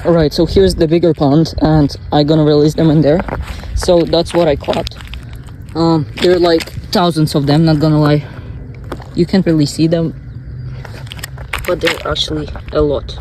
Alright, so here's the bigger pond, and I'm gonna release them in there. So that's what I caught. There are like thousands of them, not gonna lie. You can't really see them, but they're actually a lot.